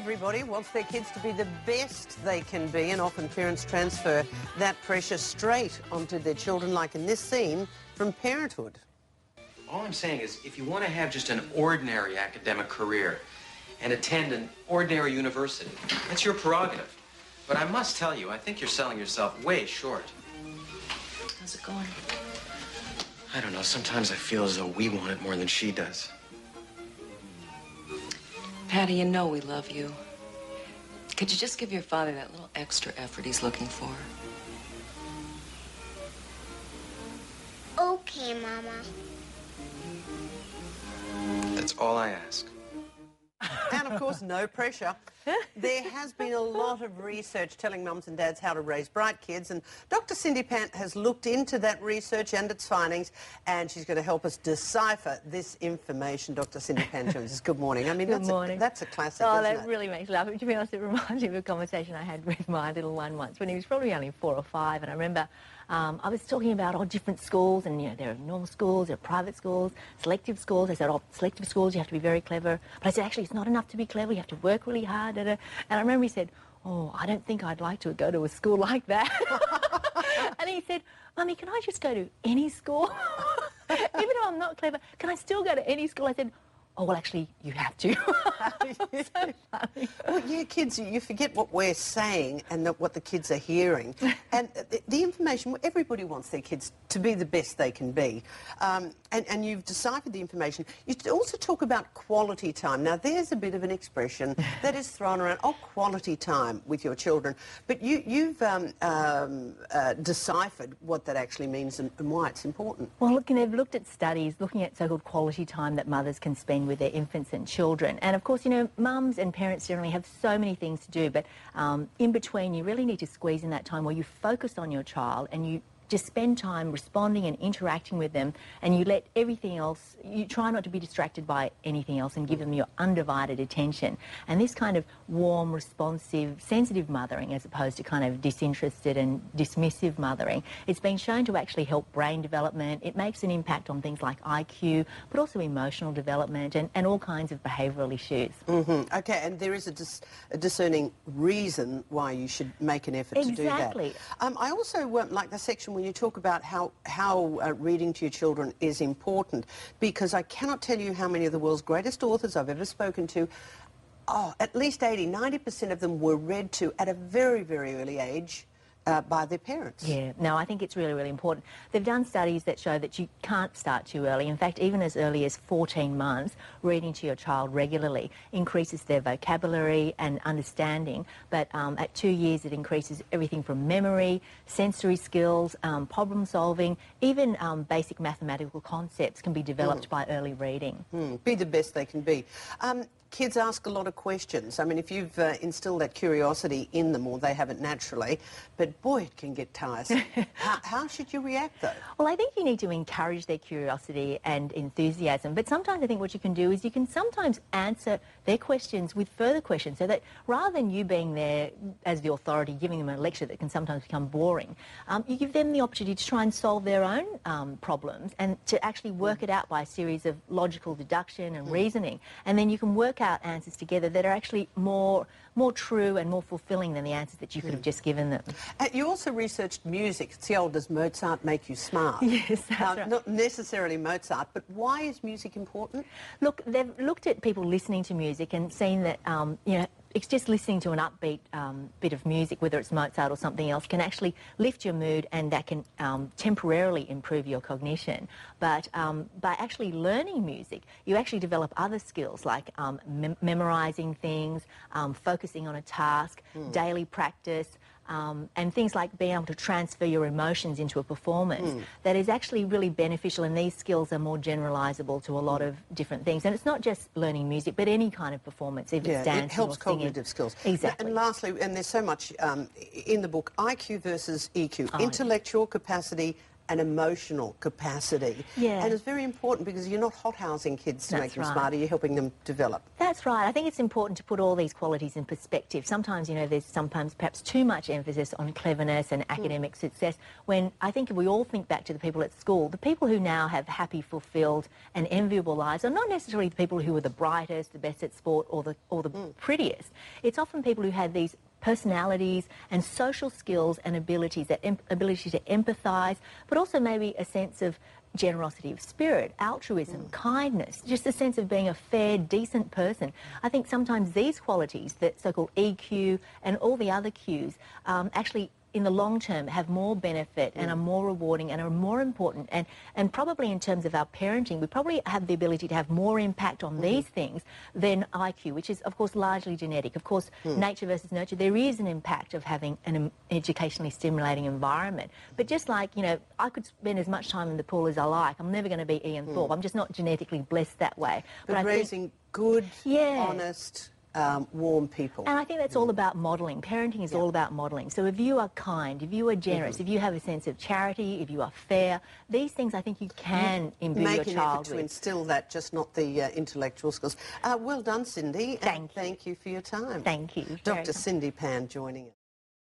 everybody wants their kids to be the best they can be, and often parents transfer that pressure straight onto their children, like in this scene from Parenthood. All I'm saying is, if you want to have just an ordinary academic career and attend an ordinary university, that's your prerogative. But I must tell you, I think you're selling yourself way short. How's it going? I don't know, sometimes I feel as though we want it more than she does. Patty, you know we love you. Could you just give your father that little extra effort he's looking for? Okay, Mama. That's all I ask. And, of course, no pressure. There has been a lot of research telling mums and dads how to raise bright kids, and Dr. Cindy Pant has looked into that research and its findings, and she's going to help us decipher this information. Dr. Cindy Pant joins us. Good morning. I mean, Good morning. That's a classic, Oh, isn't that it? really makes me laugh. To be honest, it reminds me of a conversation I had with my little one once when he was probably only 4 or 5, and I remember I was talking about different schools, and there are normal schools, there are private schools, selective schools. I said, selective schools, you have to be very clever. But I said, actually, it's not enough to be clever. You have to work really hard. And I remember he said, oh, I don't think I'd like to go to a school like that. And he said, Mummy, can I just go to any school? Even though I'm not clever, can I still go to any school? I said, oh, well, actually, you have to. So funny. Well, yeah, kids, you forget what we're saying and what the kids are hearing. And the information, everybody wants their kids to be the best they can be. And you've deciphered the information. You also talk about quality time. Now, there's a bit of an expression that is thrown around, quality time with your children. But you've deciphered what that actually means and why it's important. Well, look, they've looked at studies looking at so-called quality time that mothers can spend with their infants and children. And, of course, mums and parents generally have so many things to do, but in between, you really need to squeeze in that time where you focus on your child and you just spend time responding and interacting with them, and you let everything else, you try not to be distracted by anything else and give them your undivided attention. And this kind of warm, responsive, sensitive mothering, as opposed to kind of disinterested and dismissive mothering, it's been shown to actually help brain development. It makes an impact on things like IQ, but also emotional development and all kinds of behavioural issues. Mm-hmm. Okay, and there is a discerning reason why you should make an effort to do that. Exactly. I also like the section when you talk about how reading to your children is important, because I cannot tell you how many of the world's greatest authors I've ever spoken to, at least 80–90% of them were read to at a very, very early age by their parents. Yeah, no, I think it's really, really important. They've done studies that show that you can't start too early. In fact, even as early as 14 months, reading to your child regularly increases their vocabulary and understanding. But at 2 years, it increases everything from memory, sensory skills, problem solving, even basic mathematical concepts can be developed by early reading. Be the best they can be. Kids ask a lot of questions. I mean, if you've instilled that curiosity in them, or they have it naturally, but boy, it can get tiresome. How should you react, though? Well, I think you need to encourage their curiosity and enthusiasm, but sometimes I think what you can do is you can sometimes answer their questions with further questions, so that rather than you being there as the authority giving them a lecture that can sometimes become boring, you give them the opportunity to try and solve their own problems and to actually work it out by a series of logical deduction and reasoning, and then you can work out answers together that are actually more true and more fulfilling than the answers that you could have just given them. You also researched music. It's the old, does Mozart make you smart? Yes, that's right. Not necessarily Mozart, but why is music important? Look, they've looked at people listening to music and seen that, it's just listening to an upbeat bit of music, whether it's Mozart or something else, can actually lift your mood, and that can temporarily improve your cognition. But by actually learning music, you actually develop other skills like memorising things, focusing on a task, daily practice, and things like being able to transfer your emotions into a performance that is actually really beneficial, and these skills are more generalisable to a lot of different things. And it's not just learning music, but any kind of performance, if it's dancing it helps or singing. Cognitive skills. Exactly. And lastly, and there's so much in the book, IQ versus EQ, intellectual capacity and emotional capacity. Yeah. And it's very important because you're not hothousing kids to make them right. smarter, you're helping them develop. That's right. I think it's important to put all these qualities in perspective. Sometimes, you know, there's sometimes perhaps too much emphasis on cleverness and academic success, when I think if we all think back to the people at school, the people who now have happy, fulfilled and enviable lives are not necessarily the people who are the brightest, the best at sport or the prettiest. It's often people who had these personalities and social skills and abilities, that ability to empathise, but also maybe a sense of generosity of spirit, altruism, kindness, just a sense of being a fair, decent person. I think sometimes these qualities, that so-called EQ and all the other Qs, actually in the long term have more benefit and are more rewarding and are more important, and probably in terms of our parenting we probably have the ability to have more impact on these things than IQ, which is of course largely genetic. Of course, nature versus nurture, there is an impact of having an educationally stimulating environment, but just like, you know, I could spend as much time in the pool as I like, I'm never going to be Ian Thorpe. I'm just not genetically blessed that way. But I raising think, good, yeah, honest, warm people. and I think that's all about modelling. Parenting is all about modelling. So if you are kind, if you are generous, if you have a sense of charity, if you are fair, these things I think you can imbue your child with. Make an effort to instill that, just not the intellectual skills. Well done, Cindy. Thank you. Thank you for your time. Thank you. Dr. Cindy Pan joining us.